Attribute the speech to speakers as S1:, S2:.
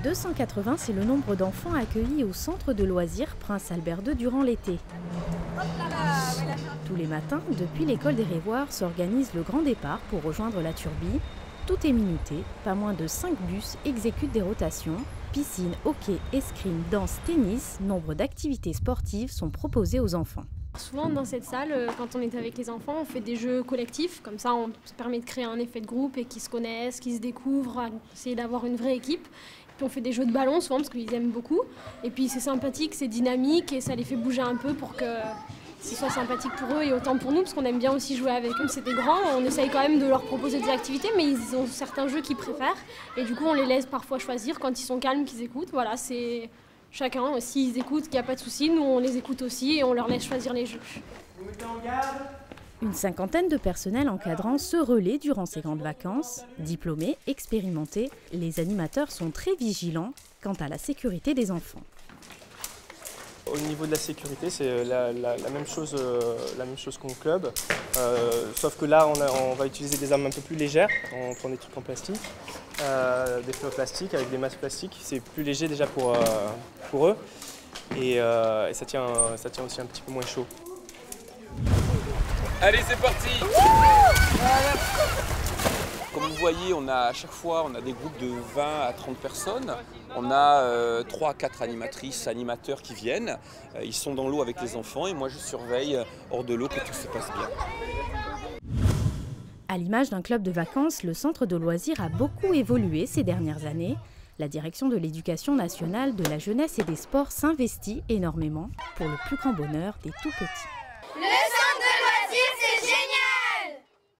S1: 280, c'est le nombre d'enfants accueillis au centre de loisirs Prince Albert II durant l'été. Tous les matins, depuis l'école des Révoirs, s'organise le grand départ pour rejoindre la Turbie. Tout est minuté, pas moins de 5 bus exécutent des rotations. Piscine, hockey, escrime, danse, tennis, nombre d'activités sportives sont proposées aux enfants.
S2: Souvent dans cette salle, quand on est avec les enfants, on fait des jeux collectifs, comme ça ça permet de créer un effet de groupe et qu'ils se connaissent, qu'ils se découvrent, essayer d'avoir une vraie équipe. Puis on fait des jeux de ballon souvent parce qu'ils aiment beaucoup. Et puis c'est sympathique, c'est dynamique et ça les fait bouger un peu pour que ce soit sympathique pour eux et autant pour nous parce qu'on aime bien aussi jouer avec eux. C'est des grands, on essaye quand même de leur proposer des activités mais ils ont certains jeux qu'ils préfèrent et du coup on les laisse parfois choisir quand ils sont calmes, qu'ils écoutent. Voilà, c'est chacun, s'ils écoutent, qu'il n'y a pas de souci, nous on les écoute aussi et on leur laisse choisir les jeux.
S3: Vous mettez en garde.
S1: Une cinquantaine de personnels encadrants se relaient durant ces grandes vacances. Diplômés, expérimentés, les animateurs sont très vigilants quant à la sécurité des enfants.
S3: Au niveau de la sécurité, c'est la même chose qu'au club, sauf que là on va utiliser des armes un peu plus légères, on prend des trucs en plastique, des feux plastiques avec des masques plastiques, c'est plus léger déjà pour eux et ça tient aussi un petit peu moins chaud.
S4: Allez, c'est parti. Comme vous voyez, à chaque fois on a des groupes de 20 à 30 personnes. On a 3 à 4 animatrices, animateurs qui viennent. Ils sont dans l'eau avec les enfants et moi je surveille hors de l'eau que tout se passe bien.
S1: À l'image d'un club de vacances, le centre de loisirs a beaucoup évolué ces dernières années. La direction de l'Éducation nationale, de la jeunesse et des sports s'investit énormément pour le plus grand bonheur des tout-petits.
S5: Le centre de